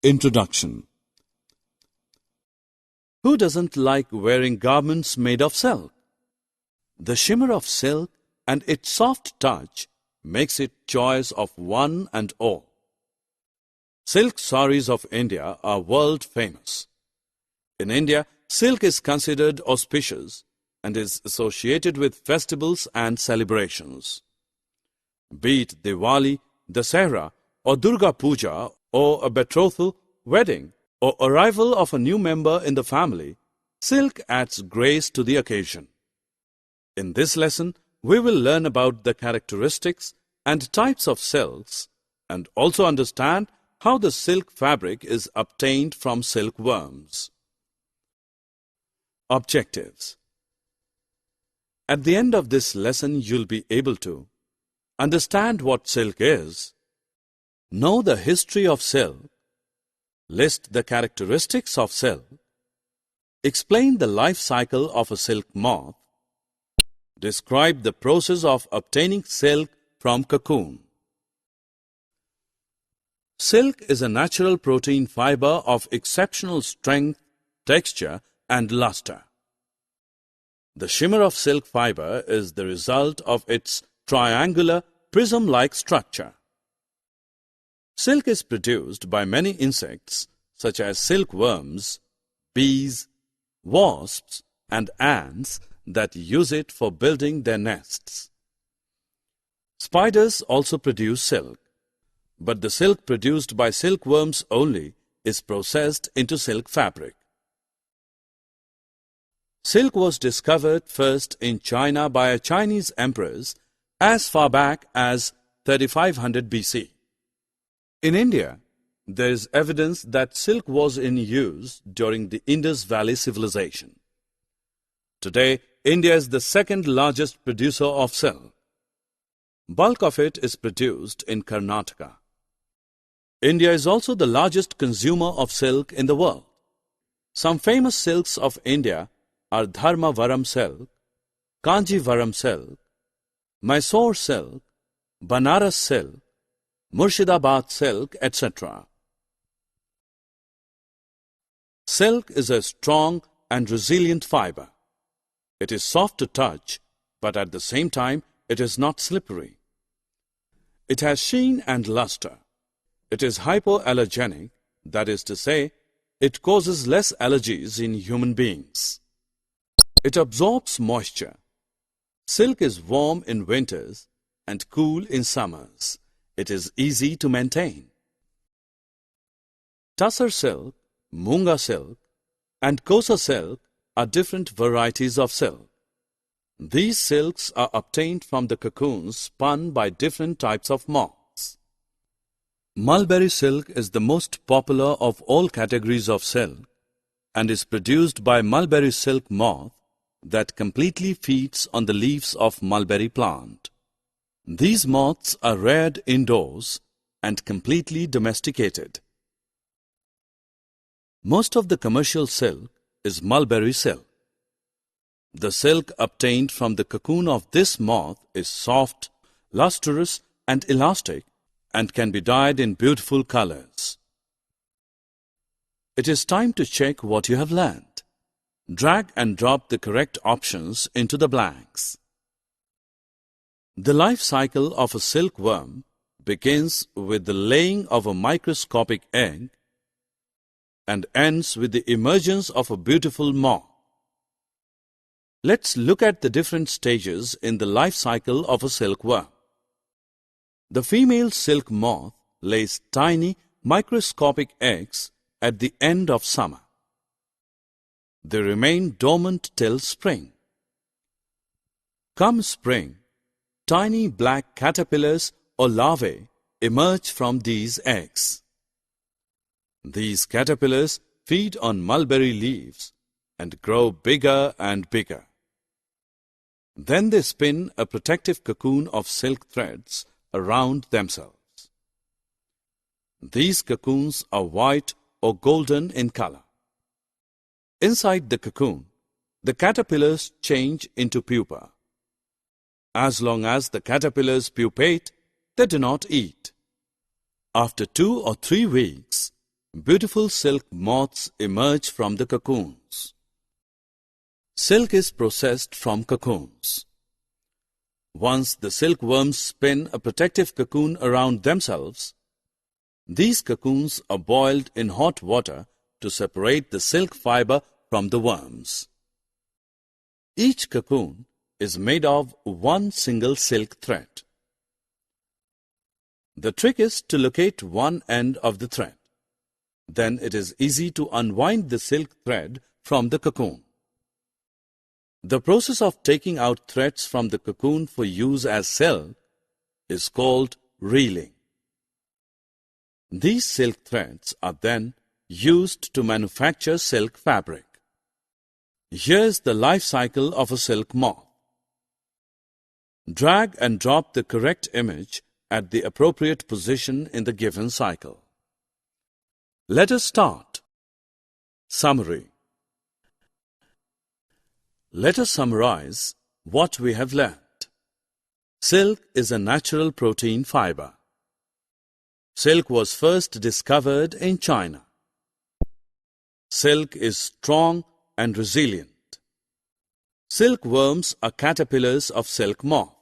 Introduction. Who doesn't like wearing garments made of silk? The shimmer of silk and its soft touch makes it choice of one and all. Silk saris of India are world famous. In India, silk is considered auspicious and is associated with festivals and celebrations. Be it Diwali, Dasahra, or Durga Puja, or a betrothal, wedding, or arrival of a new member in the family, silk adds grace to the occasion. In this lesson, we will learn about the characteristics and types of silks and also understand how the silk fabric is obtained from silkworms. Objectives. At the end of this lesson, you'll be able to understand what silk is, know the history of silk, list the characteristics of silk, explain the life cycle of a silk moth, describe the process of obtaining silk from cocoon. Silk is a natural protein fiber of exceptional strength, texture, and luster. The shimmer of silk fiber is the result of its triangular, prism-like structure. Silk is produced by many insects such as silkworms, bees, wasps, and ants that use it for building their nests. Spiders also produce silk, but the silk produced by silkworms only is processed into silk fabric. Silk was discovered first in China by a Chinese empress as far back as 3500 BC. In India, there is evidence that silk was in use during the Indus Valley civilization. Today, India is the second largest producer of silk. Bulk of it is produced in Karnataka. India is also the largest consumer of silk in the world. Some famous silks of India are Dharmavaram silk, Kanjivaram silk, Mysore silk, Banaras silk, Murshidabad silk, etc. Silk is a strong and resilient fiber. It is soft to touch, but at the same time, it is not slippery. It has sheen and luster. It is hypoallergenic, that is to say, it causes less allergies in human beings. It absorbs moisture. Silk is warm in winters and cool in summers. It is easy to maintain. Tussar silk, Munga silk, and Kosa silk are different varieties of silk. These silks are obtained from the cocoons spun by different types of moths. Mulberry silk is the most popular of all categories of silk and is produced by mulberry silk moth that completely feeds on the leaves of mulberry plant. These moths are reared indoors and completely domesticated. Most of the commercial silk is mulberry silk. The silk obtained from the cocoon of this moth is soft, lustrous, and elastic and can be dyed in beautiful colors. It is time to check what you have learned. Drag and drop the correct options into the blanks. The life cycle of a silkworm begins with the laying of a microscopic egg and ends with the emergence of a beautiful moth. Let's look at the different stages in the life cycle of a silkworm. The female silk moth lays tiny microscopic eggs at the end of summer. They remain dormant till spring. Come spring, tiny black caterpillars or larvae emerge from these eggs. These caterpillars feed on mulberry leaves and grow bigger and bigger. Then they spin a protective cocoon of silk threads around themselves. These cocoons are white or golden in color. Inside the cocoon, the caterpillars change into pupa. As long as the caterpillars pupate, they do not eat. After 2 or 3 weeks, beautiful silk moths emerge from the cocoons. Silk is processed from cocoons. Once the silkworms spin a protective cocoon around themselves, these cocoons are boiled in hot water to separate the silk fiber from the worms. Each cocoon is made of one single silk thread. The trick is to locate one end of the thread. Then it is easy to unwind the silk thread from the cocoon. The process of taking out threads from the cocoon for use as silk is called reeling. These silk threads are then used to manufacture silk fabric. Here's the life cycle of a silk moth. Drag and drop the correct image at the appropriate position in the given cycle. Let us start. Summary. Let us summarize what we have learned. Silk is a natural protein fiber. Silk was first discovered in China. Silk is strong and resilient. Silkworms are caterpillars of silk moth.